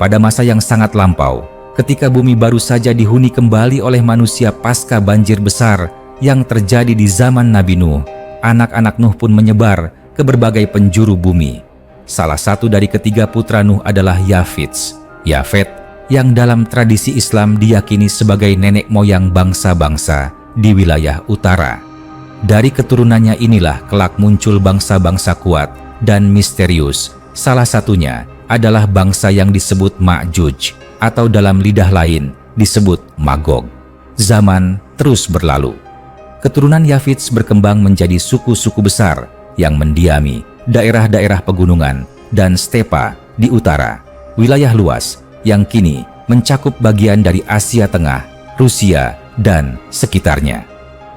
Pada masa yang sangat lampau, ketika bumi baru saja dihuni kembali oleh manusia pasca banjir besar yang terjadi di zaman Nabi Nuh, anak-anak Nuh pun menyebar ke berbagai penjuru bumi. Salah satu dari ketiga putra Nuh adalah Yafits, Yafet, yang dalam tradisi Islam diyakini sebagai nenek moyang bangsa-bangsa di wilayah utara. Dari keturunannya inilah kelak muncul bangsa-bangsa kuat dan misterius. Salah satunya adalah bangsa yang disebut Ma'juj atau dalam lidah lain disebut Magog. Zaman terus berlalu. Keturunan Yafits berkembang menjadi suku-suku besar yang mendiami daerah-daerah pegunungan dan stepa di utara, wilayah luas yang kini mencakup bagian dari Asia Tengah, Rusia, dan sekitarnya.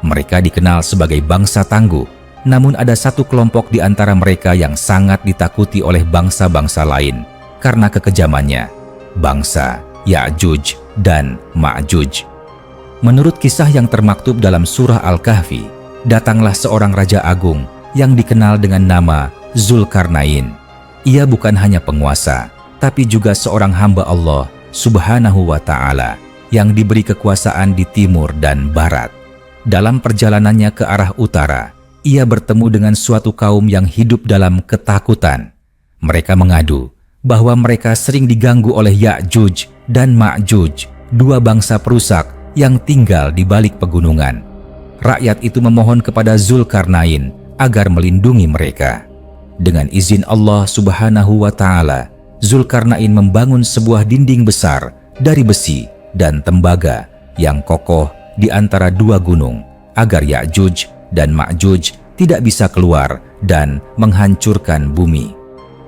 Mereka dikenal sebagai bangsa tangguh, namun ada satu kelompok di antara mereka yang sangat ditakuti oleh bangsa-bangsa lain karena kekejamannya, bangsa Ya'juj dan Ma'juj. Menurut kisah yang termaktub dalam surah Al-Kahfi, datanglah seorang raja agung yang dikenal dengan nama Zulkarnain. Ia bukan hanya penguasa, tapi juga seorang hamba Allah Subhanahu wa Ta'ala yang diberi kekuasaan di timur dan barat. Dalam perjalanannya ke arah utara, ia bertemu dengan suatu kaum yang hidup dalam ketakutan. Mereka mengadu bahwa mereka sering diganggu oleh Ya'juj dan Ma'juj, dua bangsa perusak yang tinggal di balik pegunungan. Rakyat itu memohon kepada Zulkarnain agar melindungi mereka. Dengan izin Allah Subhanahu wa Ta'ala, Zulkarnain membangun sebuah dinding besar dari besi dan tembaga yang kokoh di antara dua gunung agar Ya'juj dan Ma'juj tidak bisa keluar dan menghancurkan bumi.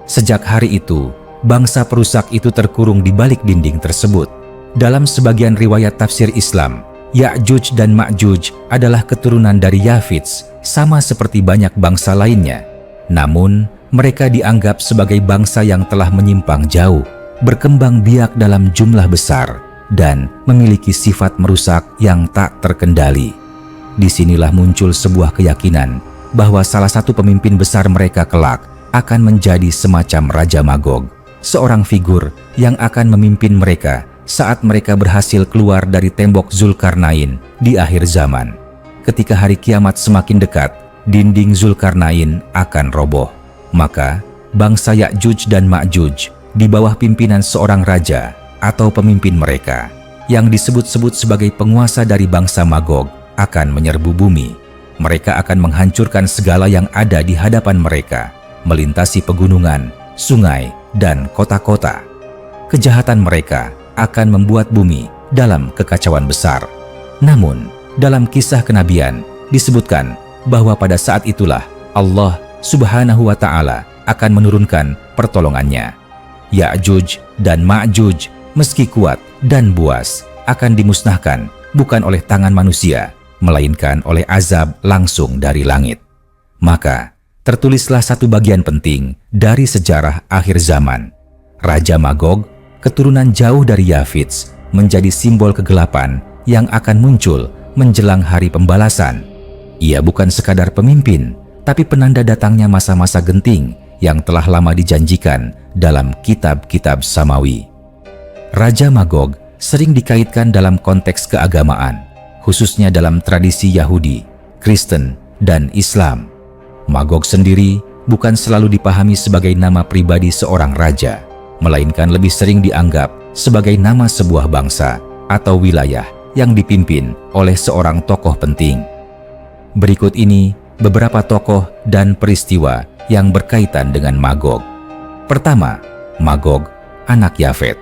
Sejak hari itu, bangsa perusak itu terkurung di balik dinding tersebut. Dalam sebagian riwayat tafsir Islam, Ya'juj dan Ma'juj adalah keturunan dari Yafits, sama seperti banyak bangsa lainnya. Namun, mereka dianggap sebagai bangsa yang telah menyimpang jauh, berkembang biak dalam jumlah besar, dan memiliki sifat merusak yang tak terkendali. Disinilah muncul sebuah keyakinan bahwa salah satu pemimpin besar mereka kelak akan menjadi semacam Raja Magog, seorang figur yang akan memimpin mereka saat mereka berhasil keluar dari tembok Zulkarnain di akhir zaman. Ketika hari kiamat semakin dekat, dinding Zulkarnain akan roboh. Maka, bangsa Ya'juj dan Ma'juj di bawah pimpinan seorang raja atau pemimpin mereka yang disebut-sebut sebagai penguasa dari bangsa Magog akan menyerbu bumi. Mereka akan menghancurkan segala yang ada di hadapan mereka, melintasi pegunungan, sungai, dan kota-kota. Kejahatan mereka akan membuat bumi dalam kekacauan besar. Namun, dalam kisah kenabian disebutkan bahwa pada saat itulah Allah Subhanahu wa Ta'ala akan menurunkan pertolongannya. Ya'juj dan Ma'juj meski kuat dan buas akan dimusnahkan bukan oleh tangan manusia, melainkan oleh azab langsung dari langit. Maka, tertulislah satu bagian penting dari sejarah akhir zaman. Raja Magog, keturunan jauh dari Yafits, menjadi simbol kegelapan yang akan muncul menjelang hari pembalasan. Ia bukan sekadar pemimpin, tapi penanda datangnya masa-masa genting yang telah lama dijanjikan dalam kitab-kitab samawi. Raja Magog sering dikaitkan dalam konteks keagamaan, khususnya dalam tradisi Yahudi, Kristen, dan Islam. Magog sendiri bukan selalu dipahami sebagai nama pribadi seorang raja, melainkan lebih sering dianggap sebagai nama sebuah bangsa atau wilayah yang dipimpin oleh seorang tokoh penting. Berikut ini beberapa tokoh dan peristiwa yang berkaitan dengan Magog. Pertama, Magog, anak Yafet.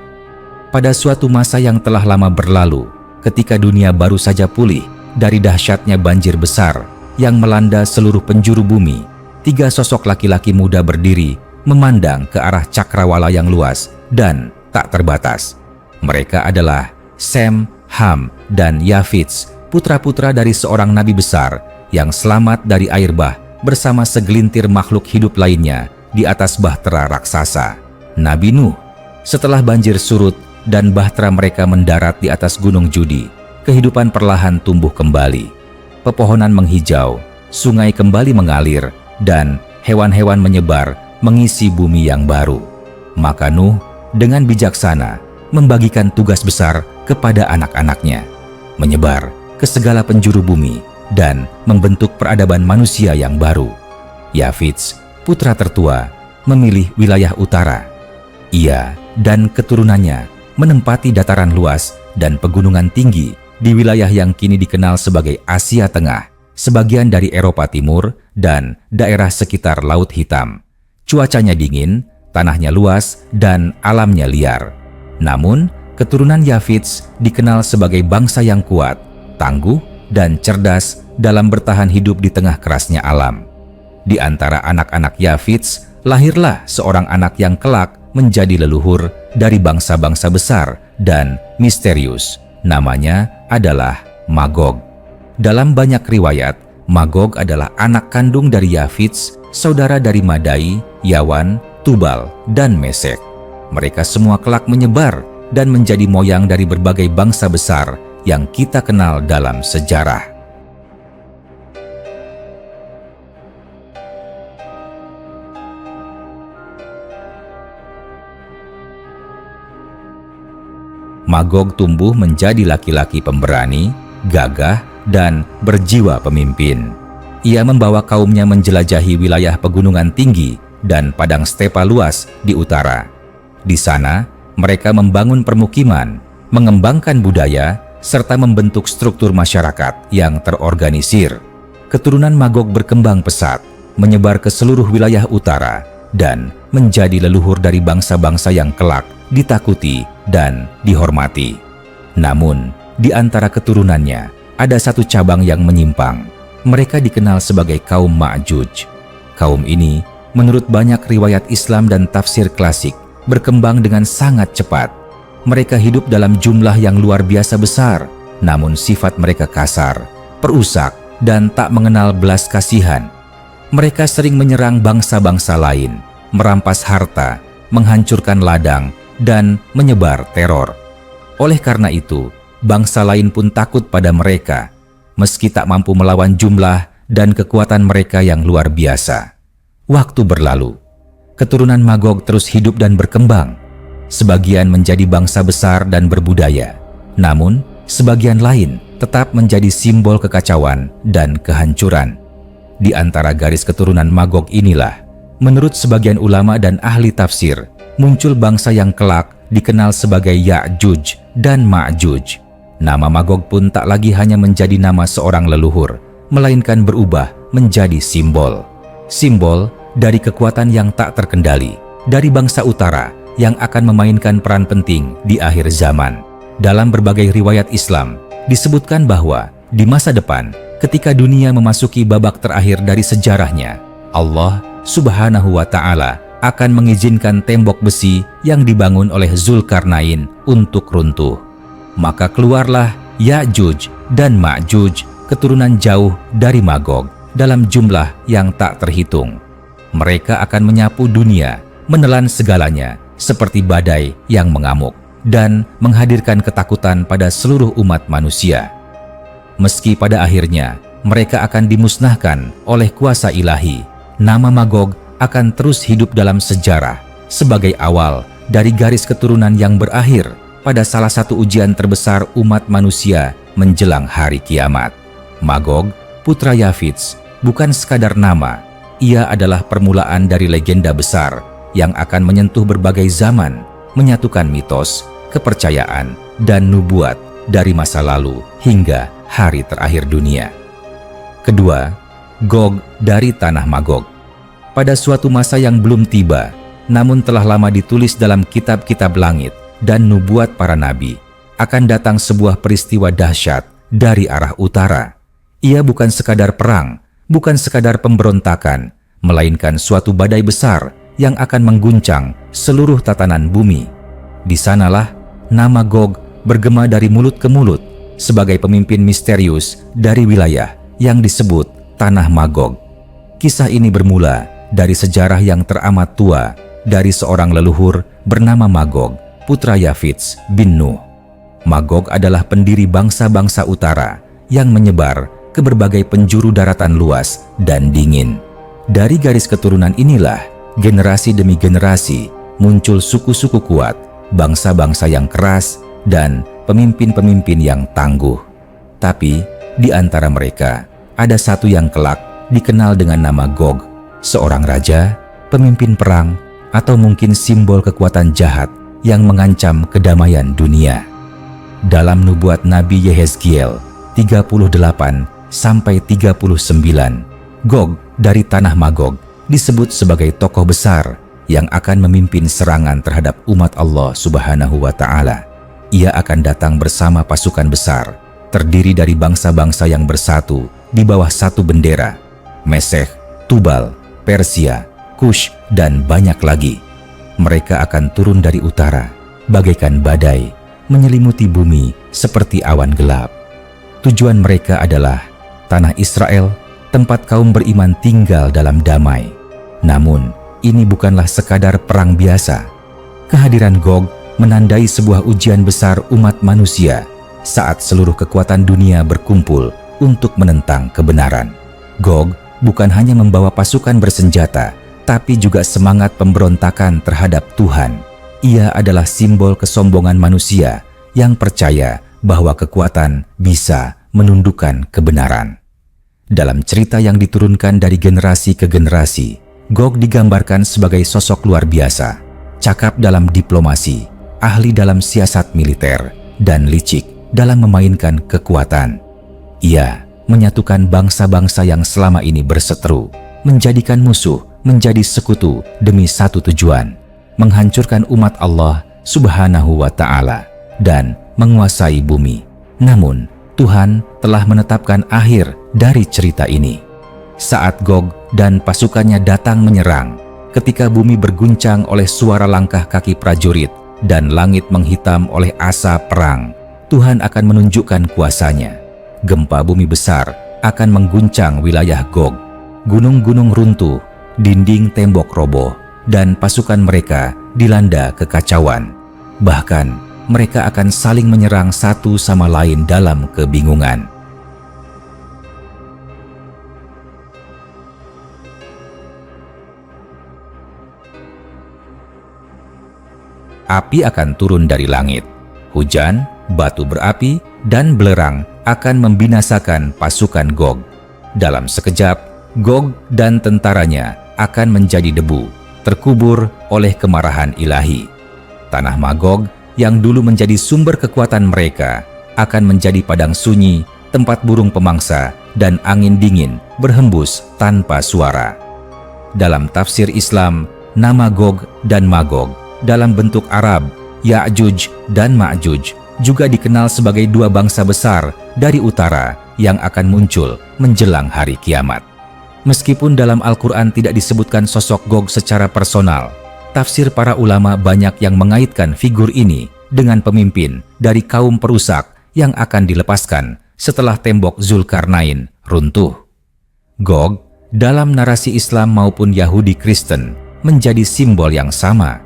Pada suatu masa yang telah lama berlalu, ketika dunia baru saja pulih dari dahsyatnya banjir besar yang melanda seluruh penjuru bumi, tiga sosok laki-laki muda berdiri memandang ke arah cakrawala yang luas dan tak terbatas. Mereka adalah Sem, Ham, dan Yafits, putra-putra dari seorang nabi besar yang selamat dari air bah bersama segelintir makhluk hidup lainnya di atas bahtera raksasa, Nabi Nuh. Setelah banjir surut dan bahtera mereka mendarat di atas gunung Judi, kehidupan perlahan tumbuh kembali. Pepohonan menghijau, sungai kembali mengalir, dan hewan-hewan menyebar mengisi bumi yang baru. Maka Nuh dengan bijaksana membagikan tugas besar kepada anak-anaknya, menyebar ke segala penjuru bumi dan membentuk peradaban manusia yang baru. Yafits, putra tertua, memilih wilayah utara. Ia dan keturunannya menempati dataran luas dan pegunungan tinggi di wilayah yang kini dikenal sebagai Asia Tengah, sebagian dari Eropa Timur, dan daerah sekitar Laut Hitam. Cuacanya dingin, tanahnya luas, dan alamnya liar. Namun, keturunan Yafits dikenal sebagai bangsa yang kuat, tangguh, dan cerdas dalam bertahan hidup di tengah kerasnya alam. Di antara anak-anak Yafits, lahirlah seorang anak yang kelak menjadi leluhur dari bangsa-bangsa besar dan misterius. Namanya adalah Magog. Dalam banyak riwayat, Magog adalah anak kandung dari Yafits, saudara dari Madai, Yawan, Tubal, dan Mesek. Mereka semua kelak menyebar dan menjadi moyang dari berbagai bangsa besar yang kita kenal dalam sejarah. Magog tumbuh menjadi laki-laki pemberani, gagah, dan berjiwa pemimpin. Ia membawa kaumnya menjelajahi wilayah pegunungan tinggi dan padang stepa luas di utara. Di sana, mereka membangun permukiman, mengembangkan budaya, serta membentuk struktur masyarakat yang terorganisir. Keturunan Magog berkembang pesat, menyebar ke seluruh wilayah utara, dan menjadi leluhur dari bangsa-bangsa yang kelak ditakuti dan dihormati. Namun, di antara keturunannya, ada satu cabang yang menyimpang. Mereka dikenal sebagai kaum Ma'juj. Kaum ini, menurut banyak riwayat Islam dan tafsir klasik, berkembang dengan sangat cepat. Mereka hidup dalam jumlah yang luar biasa besar, namun sifat mereka kasar, perusak, dan tak mengenal belas kasihan. Mereka sering menyerang bangsa-bangsa lain, merampas harta, menghancurkan ladang, dan menyebar teror. Oleh karena itu, bangsa lain pun takut pada mereka, meski tak mampu melawan jumlah dan kekuatan mereka yang luar biasa. Waktu berlalu, keturunan Magog terus hidup dan berkembang. Sebagian menjadi bangsa besar dan berbudaya, namun sebagian lain tetap menjadi simbol kekacauan dan kehancuran. Di antara garis keturunan Magog inilah, menurut sebagian ulama dan ahli tafsir, muncul bangsa yang kelak dikenal sebagai Ya'juj dan Ma'juj. Nama Magog pun tak lagi hanya menjadi nama seorang leluhur, melainkan berubah menjadi simbol. Simbol dari kekuatan yang tak terkendali, dari bangsa utara yang akan memainkan peran penting di akhir zaman. Dalam berbagai riwayat Islam, disebutkan bahwa di masa depan, ketika dunia memasuki babak terakhir dari sejarahnya, Allah Subhanahu wa Ta'ala akan mengizinkan tembok besi yang dibangun oleh Zulkarnain untuk runtuh. Maka keluarlah Ya'juj dan Ma'juj, keturunan jauh dari Magog, dalam jumlah yang tak terhitung. Mereka akan menyapu dunia, menelan segalanya seperti badai yang mengamuk, dan menghadirkan ketakutan pada seluruh umat manusia. Meski pada akhirnya mereka akan dimusnahkan oleh kuasa ilahi, nama Magog akan terus hidup dalam sejarah sebagai awal dari garis keturunan yang berakhir pada salah satu ujian terbesar umat manusia menjelang hari kiamat. Magog, putra Yafits, bukan sekadar nama, ia adalah permulaan dari legenda besar yang akan menyentuh berbagai zaman, menyatukan mitos, kepercayaan, dan nubuat dari masa lalu hingga hari terakhir dunia. Kedua, Gog dari tanah Magog. Pada suatu masa yang belum tiba, namun telah lama ditulis dalam kitab-kitab langit dan nubuat para nabi, akan datang sebuah peristiwa dahsyat dari arah utara. Ia bukan sekadar perang, bukan sekadar pemberontakan, melainkan suatu badai besar yang akan mengguncang seluruh tatanan bumi. Di sanalah nama Gog bergema dari mulut ke mulut sebagai pemimpin misterius dari wilayah yang disebut Tanah Magog. Kisah ini bermula dari sejarah yang teramat tua, dari seorang leluhur bernama Magog, putra Yafits bin Nuh. Magog adalah pendiri bangsa-bangsa utara yang menyebar ke berbagai penjuru daratan luas dan dingin. Dari garis keturunan inilah, generasi demi generasi, muncul suku-suku kuat, bangsa-bangsa yang keras, dan pemimpin-pemimpin yang tangguh. Tapi di antara mereka ada satu yang kelak dikenal dengan nama Gog, seorang raja, pemimpin perang, atau mungkin simbol kekuatan jahat yang mengancam kedamaian dunia. Dalam nubuat Nabi Yehezkiel 38 sampai 39, Gog dari tanah Magog disebut sebagai tokoh besar yang akan memimpin serangan terhadap umat Allah Subhanahu wa Ta'ala. Ia akan datang bersama pasukan besar, terdiri dari bangsa-bangsa yang bersatu di bawah satu bendera: Mesech, Tubal, Persia, Kush, dan banyak lagi. Mereka akan turun dari utara, bagaikan badai, menyelimuti bumi seperti awan gelap. Tujuan mereka adalah tanah Israel, tempat kaum beriman tinggal dalam damai. Namun, ini bukanlah sekadar perang biasa. Kehadiran Gog menandai sebuah ujian besar umat manusia saat seluruh kekuatan dunia berkumpul untuk menentang kebenaran. Gog bukan hanya membawa pasukan bersenjata, tapi juga semangat pemberontakan terhadap Tuhan. Ia adalah simbol kesombongan manusia yang percaya bahwa kekuatan bisa menundukkan kebenaran. Dalam cerita yang diturunkan dari generasi ke generasi, Gog digambarkan sebagai sosok luar biasa, cakap dalam diplomasi, ahli dalam siasat militer, dan licik dalam memainkan kekuatan. Ia menyatukan bangsa-bangsa yang selama ini berseteru, menjadikan musuh menjadi sekutu demi satu tujuan: menghancurkan umat Allah Subhanahu wa Ta'ala dan menguasai bumi. Namun, Tuhan telah menetapkan akhir dari cerita ini. Saat Gog dan pasukannya datang menyerang, ketika bumi berguncang oleh suara langkah kaki prajurit dan langit menghitam oleh asap perang, Tuhan akan menunjukkan kuasanya. Gempa bumi besar akan mengguncang wilayah Gog. Gunung-gunung runtuh, dinding tembok roboh, dan pasukan mereka dilanda kekacauan. Bahkan, mereka akan saling menyerang satu sama lain dalam kebingungan. Api akan turun dari langit. Hujan, batu berapi, dan belerang akan membinasakan pasukan Gog. Dalam sekejap, Gog dan tentaranya akan menjadi debu, terkubur oleh kemarahan ilahi. Tanah Magog yang dulu menjadi sumber kekuatan mereka akan menjadi padang sunyi, tempat burung pemangsa dan angin dingin berhembus tanpa suara. Dalam tafsir Islam, nama Gog dan Magog dalam bentuk Arab, Ya'juj dan Ma'juj, juga dikenal sebagai dua bangsa besar dari utara yang akan muncul menjelang hari kiamat. Meskipun dalam Al-Quran tidak disebutkan sosok Gog secara personal, tafsir para ulama banyak yang mengaitkan figur ini dengan pemimpin dari kaum perusak yang akan dilepaskan setelah tembok Zulkarnain runtuh. Gog dalam narasi Islam maupun Yahudi Kristen menjadi simbol yang sama.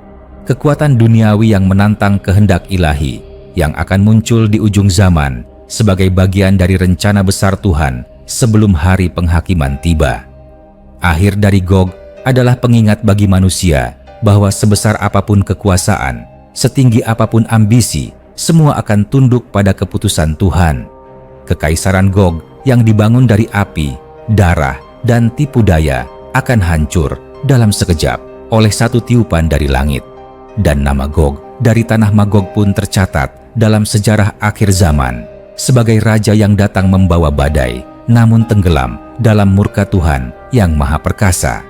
Kekuatan duniawi yang menantang kehendak ilahi yang akan muncul di ujung zaman sebagai bagian dari rencana besar Tuhan sebelum hari penghakiman tiba. Akhir dari Gog adalah pengingat bagi manusia bahwa sebesar apapun kekuasaan, setinggi apapun ambisi, semua akan tunduk pada keputusan Tuhan. Kekaisaran Gog yang dibangun dari api, darah, dan tipu daya akan hancur dalam sekejap oleh satu tiupan dari langit. Dan nama Gog dari tanah Magog pun tercatat dalam sejarah akhir zaman sebagai raja yang datang membawa badai, namun tenggelam dalam murka Tuhan yang Maha Perkasa.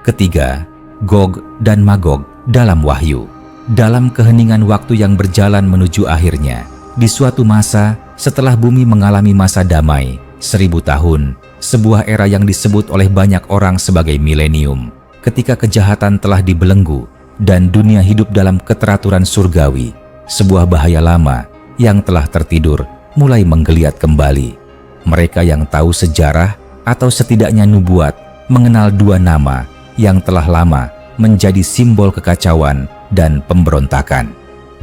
Ketiga, Gog dan Magog dalam Wahyu. Dalam keheningan waktu yang berjalan menuju akhirnya, di suatu masa setelah bumi mengalami masa damai 1000 tahun, sebuah era yang disebut oleh banyak orang sebagai milenium, ketika kejahatan telah dibelenggu dan dunia hidup dalam keteraturan surgawi, sebuah bahaya lama yang telah tertidur mulai menggeliat kembali. Mereka yang tahu sejarah atau setidaknya nubuat mengenal dua nama yang telah lama menjadi simbol kekacauan dan pemberontakan: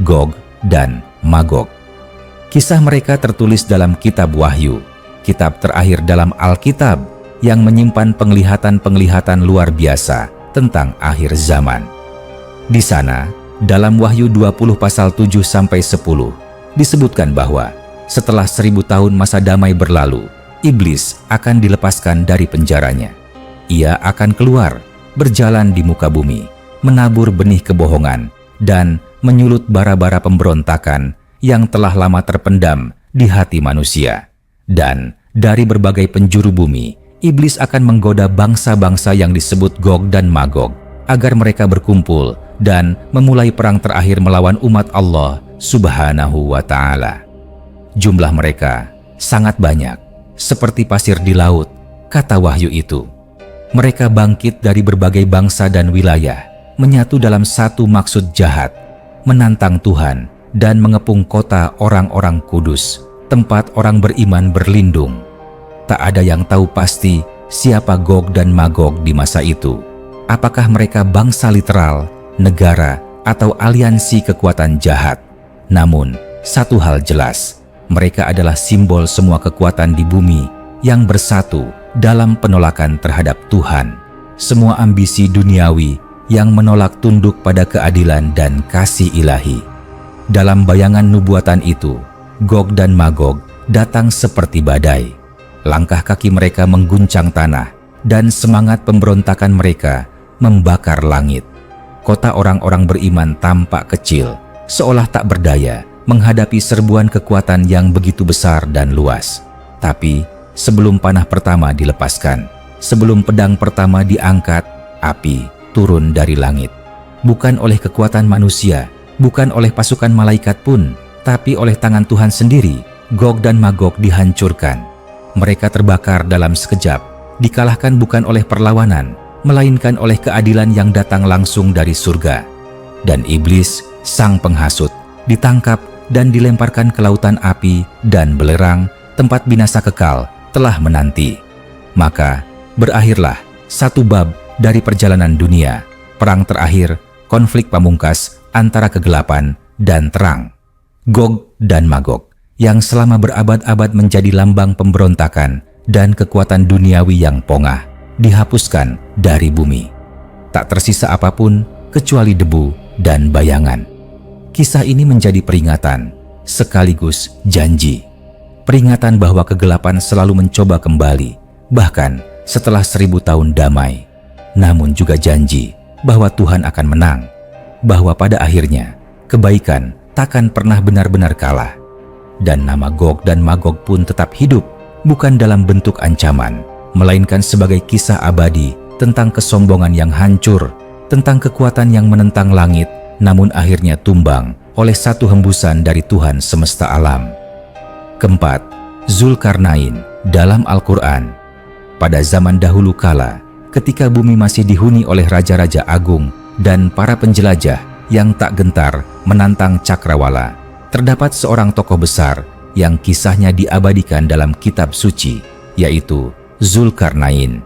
Gog dan Magog. Kisah mereka tertulis dalam kitab Wahyu, kitab terakhir dalam Alkitab yang menyimpan penglihatan-penglihatan luar biasa tentang akhir zaman. Di sana, dalam Wahyu 20 pasal 7-10, disebutkan bahwa setelah 1000 tahun masa damai berlalu, iblis akan dilepaskan dari penjaranya. Ia akan keluar, berjalan di muka bumi, menabur benih kebohongan, dan menyulut bara-bara pemberontakan yang telah lama terpendam di hati manusia. Dan dari berbagai penjuru bumi, iblis akan menggoda bangsa-bangsa yang disebut Gog dan Magog, agar mereka berkumpul dan memulai perang terakhir melawan umat Allah Subhanahu wa Ta'ala. Jumlah mereka sangat banyak, seperti pasir di laut, kata Wahyu itu. Mereka bangkit dari berbagai bangsa dan wilayah, menyatu dalam satu maksud jahat, menantang Tuhan dan mengepung kota orang-orang kudus, tempat orang beriman berlindung. Tak ada yang tahu pasti siapa Gog dan Magog di masa itu. Apakah mereka bangsa literal, negara, atau aliansi kekuatan jahat? Namun, satu hal jelas, mereka adalah simbol semua kekuatan di bumi yang bersatu dalam penolakan terhadap Tuhan. Semua ambisi duniawi yang menolak tunduk pada keadilan dan kasih ilahi. Dalam bayangan nubuatan itu, Gog dan Magog datang seperti badai. Langkah kaki mereka mengguncang tanah, dan semangat pemberontakan mereka membakar langit. Kota orang-orang beriman tampak kecil, seolah tak berdaya menghadapi serbuan kekuatan yang begitu besar dan luas. Tapi sebelum panah pertama dilepaskan, sebelum pedang pertama diangkat, api turun dari langit. Bukan oleh kekuatan manusia, bukan oleh pasukan malaikat pun, tapi oleh tangan Tuhan sendiri, Gog dan Magog dihancurkan. Mereka terbakar dalam sekejap, dikalahkan bukan oleh perlawanan, melainkan oleh keadilan yang datang langsung dari surga. Dan iblis, sang penghasut, ditangkap dan dilemparkan ke lautan api dan belerang, tempat binasa kekal telah menanti. Maka berakhirlah satu bab dari perjalanan dunia, perang terakhir, konflik pamungkas antara kegelapan dan terang. Gog dan Magog yang selama berabad-abad menjadi lambang pemberontakan dan kekuatan duniawi yang pongah, dihapuskan dari bumi. Tak tersisa apapun kecuali debu dan bayangan. Kisah ini menjadi peringatan sekaligus janji. Peringatan bahwa kegelapan selalu mencoba kembali, bahkan setelah 1000 tahun damai. Namun juga janji bahwa Tuhan akan menang, bahwa pada akhirnya kebaikan takkan pernah benar-benar kalah. Dan nama Gog dan Magog pun tetap hidup, bukan dalam bentuk ancaman, melainkan sebagai kisah abadi tentang kesombongan yang hancur, tentang kekuatan yang menentang langit, namun akhirnya tumbang oleh satu hembusan dari Tuhan semesta alam. Keempat, Zulkarnain dalam Al-Quran. Pada zaman dahulu kala, ketika bumi masih dihuni oleh raja-raja agung dan para penjelajah yang tak gentar menantang cakrawala, terdapat seorang tokoh besar yang kisahnya diabadikan dalam kitab suci, yaitu Zulkarnain.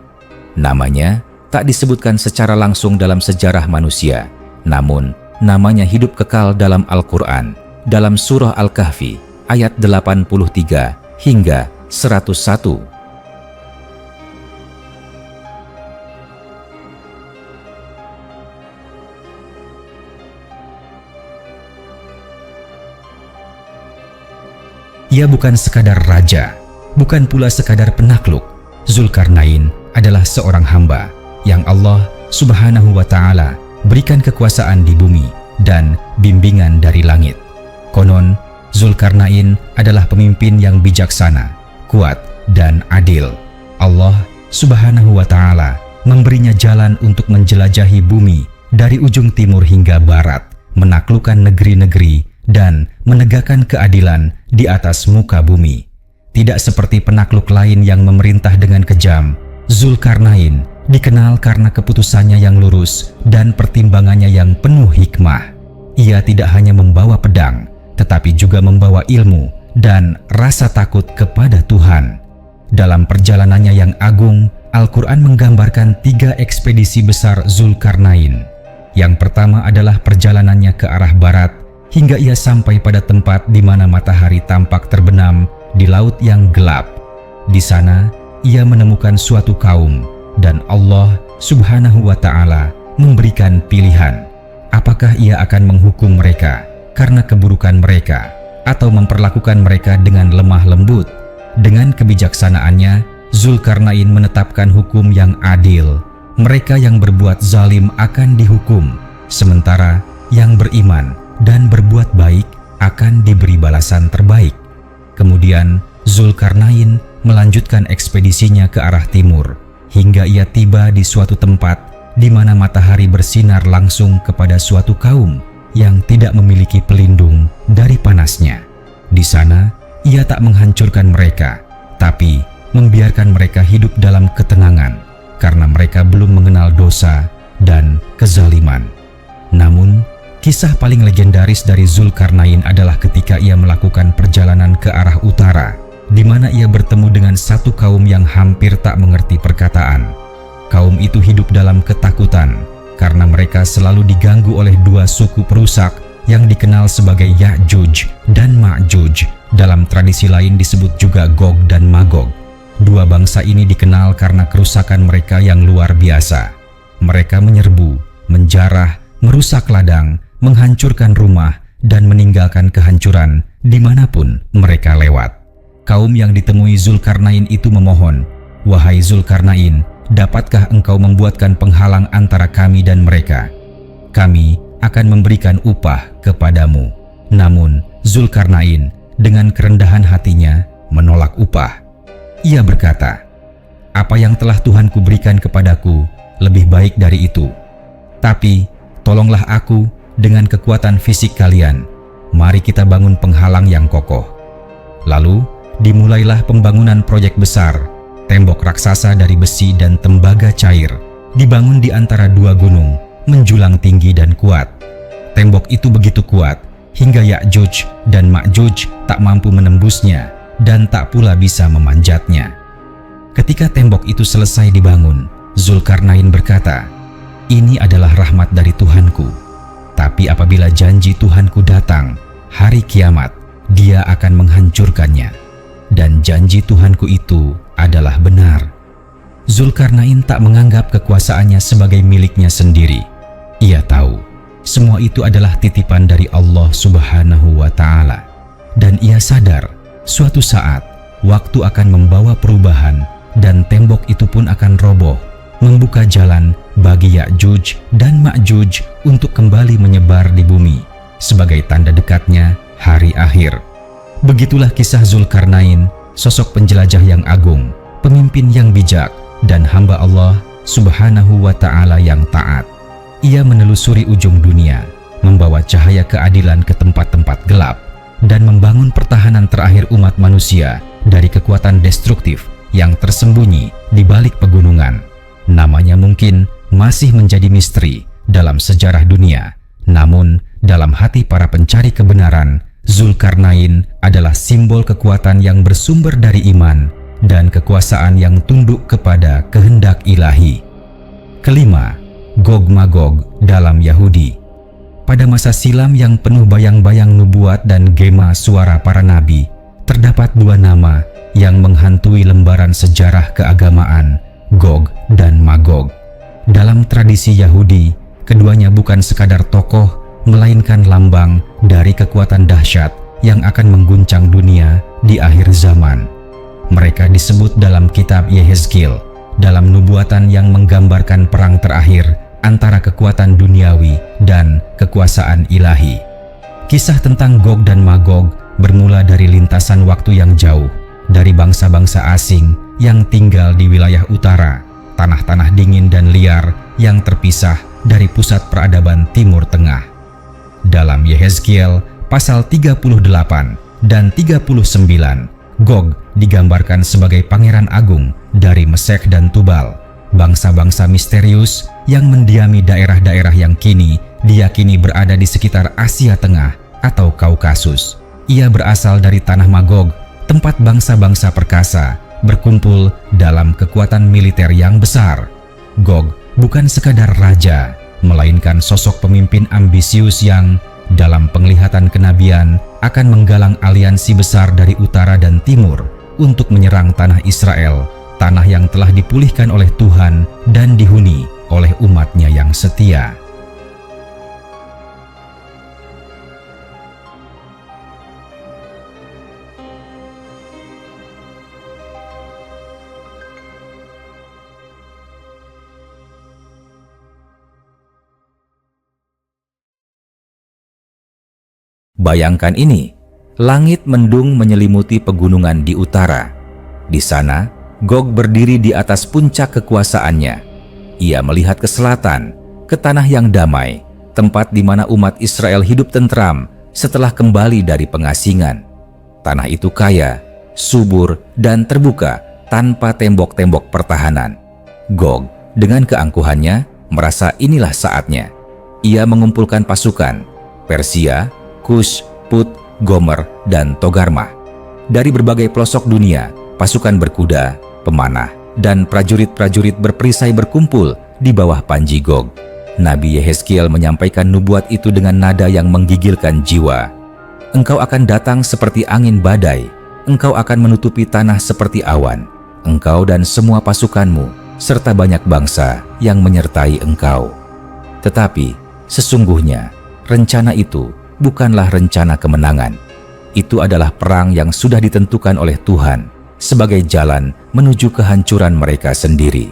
Namanya tak disebutkan secara langsung dalam sejarah manusia, namun namanya hidup kekal dalam Al-Quran, dalam surah Al-Kahfi, ayat 83 hingga 101. Ia bukan sekadar raja, bukan pula sekadar penakluk. Zulkarnain adalah seorang hamba yang Allah Subhanahu wa Ta'ala berikan kekuasaan di bumi dan bimbingan dari langit. Konon, Zulkarnain adalah pemimpin yang bijaksana, kuat, dan adil. Allah Subhanahu wa Ta'ala memberinya jalan untuk menjelajahi bumi dari ujung timur hingga barat, menaklukkan negeri-negeri, dan menegakkan keadilan di atas muka bumi. Tidak seperti penakluk lain yang memerintah dengan kejam, Zulkarnain dikenal karena keputusannya yang lurus dan pertimbangannya yang penuh hikmah. Ia tidak hanya membawa pedang, tetapi juga membawa ilmu dan rasa takut kepada Tuhan. Dalam perjalanannya yang agung, Al-Quran menggambarkan 3 ekspedisi besar Zulkarnain. Yang pertama adalah perjalanannya ke arah barat, hingga ia sampai pada tempat di mana matahari tampak terbenam di laut yang gelap. Di sana, ia menemukan suatu kaum, dan Allah Subhanahu wa Ta'ala memberikan pilihan. apakah ia akan menghukum mereka karena keburukan mereka atau memperlakukan mereka dengan lemah lembut? Dengan kebijaksanaannya, Zulkarnain menetapkan hukum yang adil. Mereka yang berbuat zalim akan dihukum, sementara yang beriman dan berbuat baik akan diberi balasan terbaik. Kemudian Zulkarnain melanjutkan ekspedisinya ke arah timur hingga ia tiba di suatu tempat di mana matahari bersinar langsung kepada suatu kaum yang tidak memiliki pelindung dari panasnya. Di sana ia tak menghancurkan mereka, tapi membiarkan mereka hidup dalam ketenangan karena mereka belum mengenal dosa dan kezaliman. Namun, kisah paling legendaris dari Zulkarnain adalah ketika ia melakukan perjalanan ke arah utara, di mana ia bertemu dengan satu kaum yang hampir tak mengerti perkataan. Kaum itu hidup dalam ketakutan karena mereka selalu diganggu oleh dua suku perusak yang dikenal sebagai Ya'juj dan Ma'juj. Dalam tradisi lain disebut juga Gog dan Magog. Dua bangsa ini dikenal karena kerusakan mereka yang luar biasa. Mereka menyerbu, menjarah, merusak ladang, menghancurkan rumah, dan meninggalkan kehancuran dimanapun mereka lewat. Kaum yang ditemui Zulkarnain itu memohon, "Wahai Zulkarnain, dapatkah engkau membuatkan penghalang antara kami dan mereka? Kami akan memberikan upah kepadamu." Namun Zulkarnain dengan kerendahan hatinya menolak upah. Ia berkata, "Apa yang telah Tuhanku berikan kepadaku lebih baik dari itu. Tapi tolonglah aku dengan kekuatan fisik kalian. Mari kita bangun penghalang yang kokoh." Lalu dimulailah pembangunan proyek besar. Tembok raksasa dari besi dan tembaga cair dibangun di antara dua gunung, menjulang tinggi dan kuat. Tembok itu begitu kuat hingga Ya'juj dan Ma'juj tak mampu menembusnya dan tak pula bisa memanjatnya. Ketika tembok itu selesai dibangun, Zulkarnain berkata, "Ini adalah rahmat dari Tuhanku. Tapi apabila janji Tuhanku datang, hari kiamat, Dia akan menghancurkannya. Dan janji Tuhanku itu adalah benar." Zulkarnain tak menganggap kekuasaannya sebagai miliknya sendiri. Ia tahu semua itu adalah titipan dari Allah Subhanahu wa Ta'ala, dan ia sadar suatu saat waktu akan membawa perubahan dan tembok itu pun akan roboh, membuka jalan bagi Ya'juj dan Ma'juj untuk kembali menyebar di bumi sebagai tanda dekatnya hari akhir. Begitulah kisah Zulkarnain, sosok penjelajah yang agung, pemimpin yang bijak, dan hamba Allah Subhanahu wa Ta'ala yang taat. Ia menelusuri ujung dunia, membawa cahaya keadilan ke tempat-tempat gelap, dan membangun pertahanan terakhir umat manusia dari kekuatan destruktif yang tersembunyi di balik pegunungan. Namanya mungkin masih menjadi misteri dalam sejarah dunia, namun dalam hati para pencari kebenaran, Zulkarnain adalah simbol kekuatan yang bersumber dari iman dan kekuasaan yang tunduk kepada kehendak ilahi. Kelima, Gog-Magog dalam Yahudi. Pada masa silam yang penuh bayang-bayang nubuat dan gema suara para nabi, terdapat dua nama yang menghantui lembaran sejarah keagamaan, Gog dan Magog. Dalam tradisi Yahudi, keduanya bukan sekadar tokoh, melainkan lambang dari kekuatan dahsyat yang akan mengguncang dunia di akhir zaman. Mereka disebut dalam kitab Yehezkiel, dalam nubuatan yang menggambarkan perang terakhir antara kekuatan duniawi dan kekuasaan ilahi. Kisah tentang Gog dan Magog bermula dari lintasan waktu yang jauh, dari bangsa-bangsa asing yang tinggal di wilayah utara, tanah-tanah dingin dan liar yang terpisah dari pusat peradaban Timur Tengah. Dalam Yehezkiel pasal 38 dan 39, Gog digambarkan sebagai pangeran agung dari Mesek dan Tubal, bangsa-bangsa misterius yang mendiami daerah-daerah yang kini diyakini berada di sekitar Asia Tengah atau Kaukasus. Ia berasal dari tanah Magog, tempat bangsa-bangsa perkasa berkumpul dalam kekuatan militer yang besar. Gog bukan sekadar raja, melainkan sosok pemimpin ambisius yang dalam penglihatan kenabian akan menggalang aliansi besar dari utara dan timur untuk menyerang tanah Israel, tanah yang telah dipulihkan oleh Tuhan dan dihuni oleh umatnya yang setia. Bayangkan ini, langit mendung menyelimuti pegunungan di utara. Di sana, Gog berdiri di atas puncak kekuasaannya. Ia melihat ke selatan, ke tanah yang damai, tempat di mana umat Israel hidup tentram setelah kembali dari pengasingan. Tanah itu kaya, subur, dan terbuka tanpa tembok-tembok pertahanan. Gog dengan keangkuhannya merasa inilah saatnya. Ia mengumpulkan pasukan Persia, Kush, Put, Gomer, dan Togarmah. Dari berbagai pelosok dunia, pasukan berkuda, pemanah, dan prajurit-prajurit berperisai berkumpul di bawah panji Gog. Nabi Yehezkiel menyampaikan nubuat itu dengan nada yang menggigilkan jiwa. Engkau akan datang seperti angin badai, engkau akan menutupi tanah seperti awan, engkau dan semua pasukanmu, serta banyak bangsa yang menyertai engkau. Tetapi, sesungguhnya, rencana itu bukanlah rencana kemenangan. Itu adalah perang yang sudah ditentukan oleh Tuhan sebagai jalan menuju kehancuran mereka sendiri.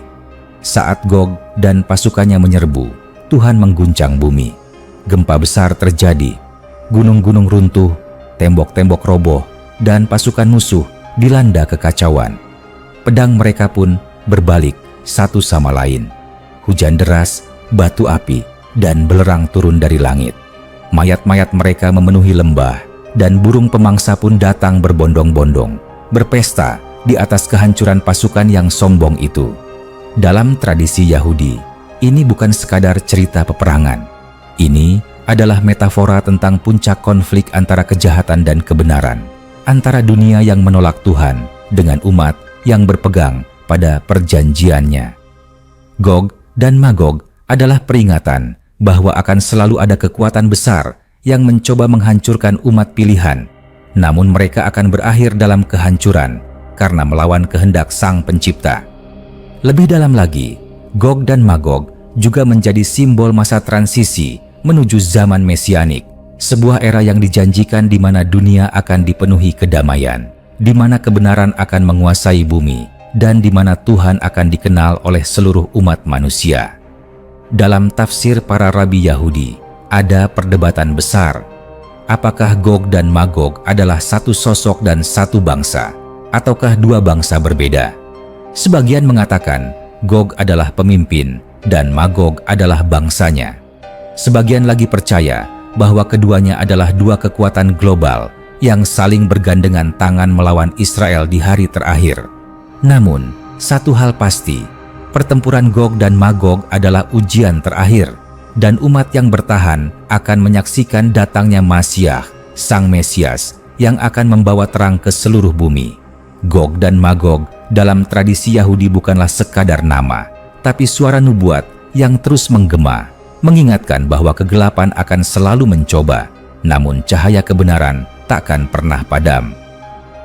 Saat Gog dan pasukannya menyerbu, Tuhan mengguncang bumi. Gempa besar terjadi, gunung-gunung runtuh, tembok-tembok roboh, dan pasukan musuh dilanda kekacauan. Pedang mereka pun berbalik satu sama lain. Hujan deras, batu api, dan belerang turun dari langit. Mayat-mayat mereka memenuhi lembah, dan burung pemangsa pun datang berbondong-bondong, berpesta di atas kehancuran pasukan yang sombong itu. Dalam tradisi Yahudi, ini bukan sekadar cerita peperangan. Ini adalah metafora tentang puncak konflik antara kejahatan dan kebenaran, antara dunia yang menolak Tuhan dengan umat yang berpegang pada perjanjiannya. Gog dan Magog adalah peringatan bahwa akan selalu ada kekuatan besar yang mencoba menghancurkan umat pilihan, namun mereka akan berakhir dalam kehancuran karena melawan kehendak Sang Pencipta. Lebih dalam lagi, Gog dan Magog juga menjadi simbol masa transisi menuju zaman mesianik, sebuah era yang dijanjikan di mana dunia akan dipenuhi kedamaian, di mana kebenaran akan menguasai bumi, dan di mana Tuhan akan dikenal oleh seluruh umat manusia. Dalam tafsir para rabi Yahudi, ada perdebatan besar. Apakah Gog dan Magog adalah satu sosok dan satu bangsa, ataukah dua bangsa berbeda? Sebagian mengatakan Gog adalah pemimpin dan Magog adalah bangsanya. Sebagian lagi percaya bahwa keduanya adalah dua kekuatan global yang saling bergandengan tangan melawan Israel di hari terakhir. Namun, satu hal pasti, pertempuran Gog dan Magog adalah ujian terakhir, dan umat yang bertahan akan menyaksikan datangnya Masiah, Sang Mesias, yang akan membawa terang ke seluruh bumi. Gog dan Magog dalam tradisi Yahudi bukanlah sekadar nama, tapi suara nubuat yang terus menggema, mengingatkan bahwa kegelapan akan selalu mencoba, namun cahaya kebenaran takkan pernah padam.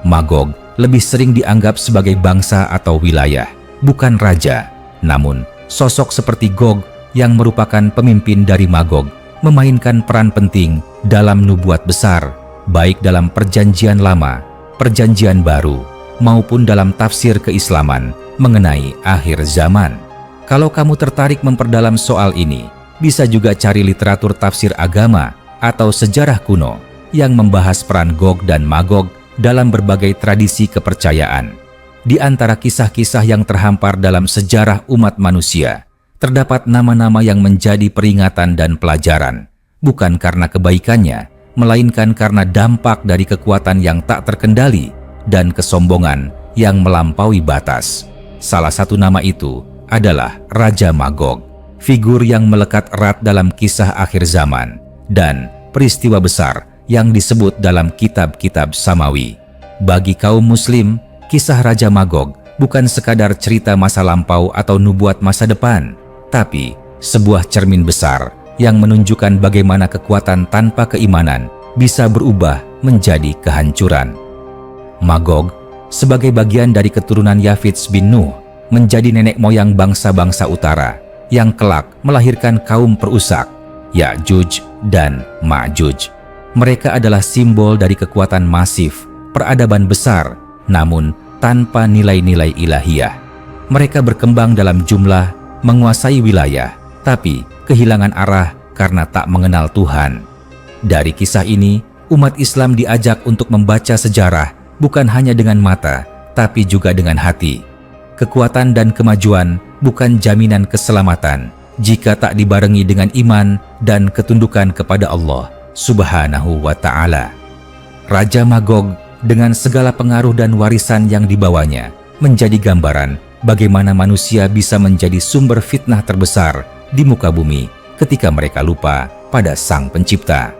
Magog lebih sering dianggap sebagai bangsa atau wilayah, bukan raja. Namun, sosok seperti Gog yang merupakan pemimpin dari Magog memainkan peran penting dalam nubuat besar, baik dalam perjanjian lama, perjanjian baru, maupun dalam tafsir keislaman mengenai akhir zaman. Kalau kamu tertarik memperdalam soal ini, bisa juga cari literatur tafsir agama atau sejarah kuno yang membahas peran Gog dan Magog dalam berbagai tradisi kepercayaan. Di antara kisah-kisah yang terhampar dalam sejarah umat manusia, terdapat nama-nama yang menjadi peringatan dan pelajaran, bukan karena kebaikannya, melainkan karena dampak dari kekuatan yang tak terkendali dan kesombongan yang melampaui batas. Salah satu nama itu adalah Raja Magog, figur yang melekat erat dalam kisah akhir zaman dan peristiwa besar yang disebut dalam kitab-kitab Samawi. Bagi kaum Muslim, kisah Raja Magog bukan sekadar cerita masa lampau atau nubuat masa depan, tapi sebuah cermin besar yang menunjukkan bagaimana kekuatan tanpa keimanan bisa berubah menjadi kehancuran. Magog, sebagai bagian dari keturunan Yafits bin Nuh, menjadi nenek moyang bangsa-bangsa utara yang kelak melahirkan kaum perusak, Ya'juj dan Ma'juj. Mereka adalah simbol dari kekuatan masif, peradaban besar, namun tanpa nilai-nilai ilahiyah. Mereka berkembang dalam jumlah, menguasai wilayah, tapi kehilangan arah karena tak mengenal Tuhan. Dari kisah ini, umat Islam diajak untuk membaca sejarah bukan hanya dengan mata, tapi juga dengan hati. Kekuatan dan kemajuan bukan jaminan keselamatan jika tak dibarengi dengan iman dan ketundukan kepada Allah Subhanahu wa Ta'ala. Raja Magog dengan segala pengaruh dan warisan yang dibawanya menjadi gambaran bagaimana manusia bisa menjadi sumber fitnah terbesar di muka bumi ketika mereka lupa pada Sang Pencipta.